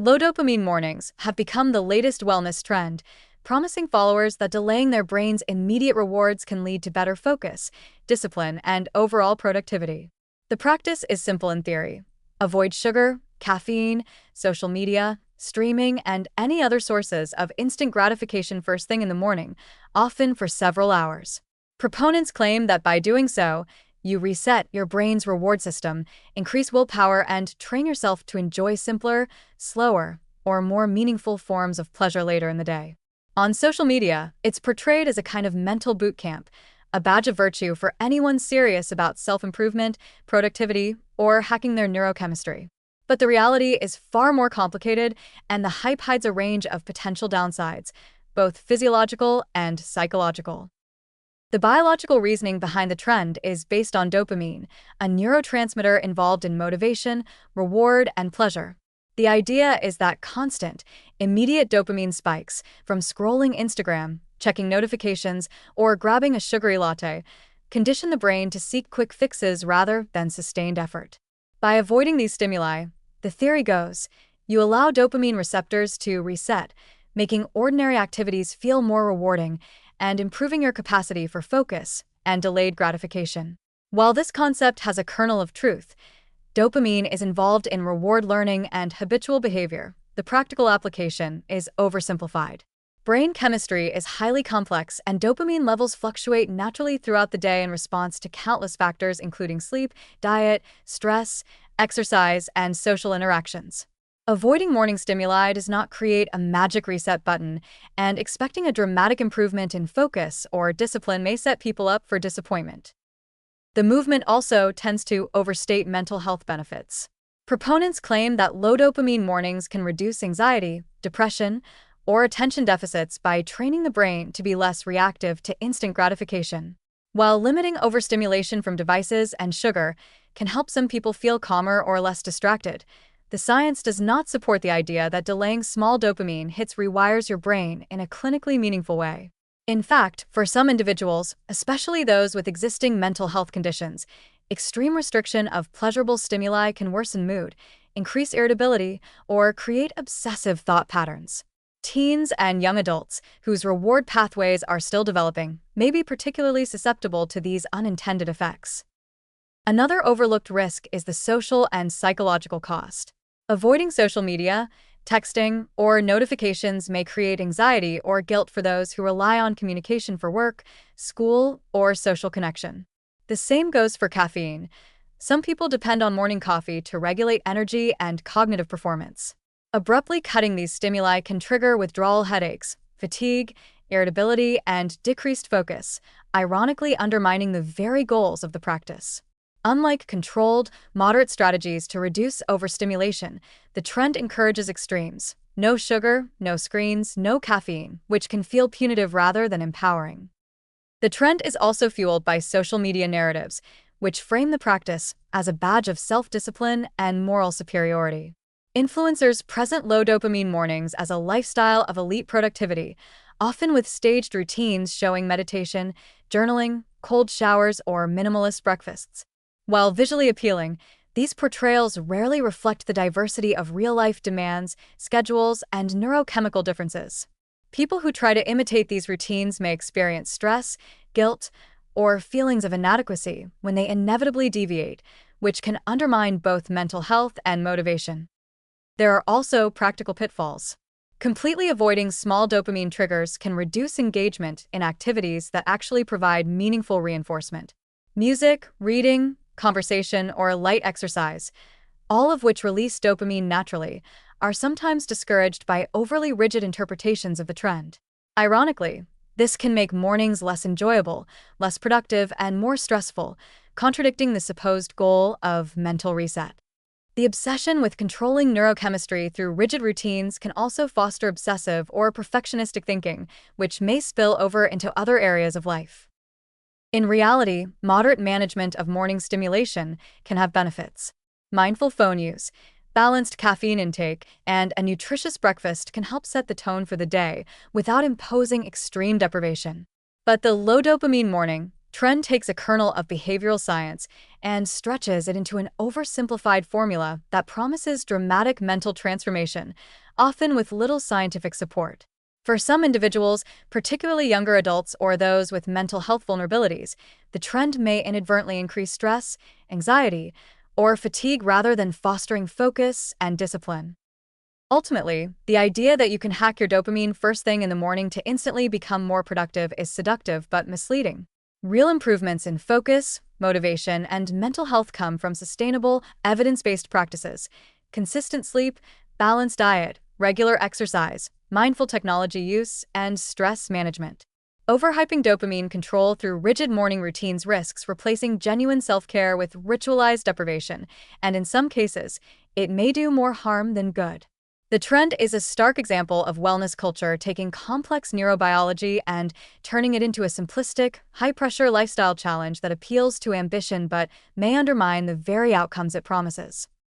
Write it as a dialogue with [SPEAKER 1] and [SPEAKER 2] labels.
[SPEAKER 1] Low dopamine mornings have become the latest wellness trend, promising followers that delaying their brain's immediate rewards can lead to better focus, discipline, and overall productivity. The practice is simple in theory. Avoid sugar, caffeine, social media, streaming, and any other sources of instant gratification first thing in the morning, often for several hours. Proponents claim that by doing so, you reset your brain's reward system, increase willpower, and train yourself to enjoy simpler, slower, or more meaningful forms of pleasure later in the day. On social media, it's portrayed as a kind of mental boot camp, a badge of virtue for anyone serious about self-improvement, productivity, or hacking their neurochemistry. But the reality is far more complicated, and the hype hides a range of potential downsides, both physiological and psychological. The biological reasoning behind the trend is based on dopamine, a neurotransmitter involved in motivation, reward, and pleasure. The idea is that constant, immediate dopamine spikes from scrolling Instagram, checking notifications, or grabbing a sugary latte condition the brain to seek quick fixes rather than sustained effort. By avoiding these stimuli, the theory goes, you allow dopamine receptors to reset, making ordinary activities feel more rewarding and improving your capacity for focus and delayed gratification. While this concept has a kernel of truth, dopamine is involved in reward learning and habitual behavior. The practical application is oversimplified. Brain chemistry is highly complex, and dopamine levels fluctuate naturally throughout the day in response to countless factors including sleep, diet, stress, exercise, and social interactions. Avoiding morning stimuli does not create a magic reset button, and expecting a dramatic improvement in focus or discipline may set people up for disappointment. The movement also tends to overstate mental health benefits. Proponents claim that low dopamine mornings can reduce anxiety, depression, or attention deficits by training the brain to be less reactive to instant gratification. While limiting overstimulation from devices and sugar can help some people feel calmer or less distracted, the science does not support the idea that delaying small dopamine hits rewires your brain in a clinically meaningful way. In fact, for some individuals, especially those with existing mental health conditions, extreme restriction of pleasurable stimuli can worsen mood, increase irritability, or create obsessive thought patterns. Teens and young adults, whose reward pathways are still developing, may be particularly susceptible to these unintended effects. Another overlooked risk is the social and psychological cost. Avoiding social media, texting, or notifications may create anxiety or guilt for those who rely on communication for work, school, or social connection. The same goes for caffeine. Some people depend on morning coffee to regulate energy and cognitive performance. Abruptly cutting these stimuli can trigger withdrawal headaches, fatigue, irritability, and decreased focus, ironically undermining the very goals of the practice. Unlike controlled, moderate strategies to reduce overstimulation, the trend encourages extremes. No sugar, no screens, no caffeine, which can feel punitive rather than empowering. The trend is also fueled by social media narratives, which frame the practice as a badge of self-discipline and moral superiority. Influencers present low dopamine mornings as a lifestyle of elite productivity, often with staged routines showing meditation, journaling, cold showers, or minimalist breakfasts. While visually appealing, these portrayals rarely reflect the diversity of real-life demands, schedules, and neurochemical differences. People who try to imitate these routines may experience stress, guilt, or feelings of inadequacy when they inevitably deviate, which can undermine both mental health and motivation. There are also practical pitfalls. Completely avoiding small dopamine triggers can reduce engagement in activities that actually provide meaningful reinforcement. Music, reading, conversation, or light exercise, all of which release dopamine naturally, are sometimes discouraged by overly rigid interpretations of the trend. Ironically, this can make mornings less enjoyable, less productive, and more stressful, contradicting the supposed goal of mental reset. The obsession with controlling neurochemistry through rigid routines can also foster obsessive or perfectionistic thinking, which may spill over into other areas of life. In reality, moderate management of morning stimulation can have benefits. Mindful phone use, balanced caffeine intake, and a nutritious breakfast can help set the tone for the day without imposing extreme deprivation. But the low dopamine morning Trend takes a kernel of behavioral science and stretches it into an oversimplified formula that promises dramatic mental transformation, often with little scientific support. For some individuals, particularly younger adults or those with mental health vulnerabilities, the trend may inadvertently increase stress, anxiety, or fatigue rather than fostering focus and discipline. Ultimately, the idea that you can hack your dopamine first thing in the morning to instantly become more productive is seductive but misleading. Real improvements in focus, motivation, and mental health come from sustainable, evidence-based practices: consistent sleep, balanced diet, regular exercise, mindful technology use, and stress management. Overhyping dopamine control through rigid morning routines risks replacing genuine self-care with ritualized deprivation, and in some cases, it may do more harm than good. The trend is a stark example of wellness culture taking complex neurobiology and turning it into a simplistic, high-pressure lifestyle challenge that appeals to ambition but may undermine the very outcomes it promises.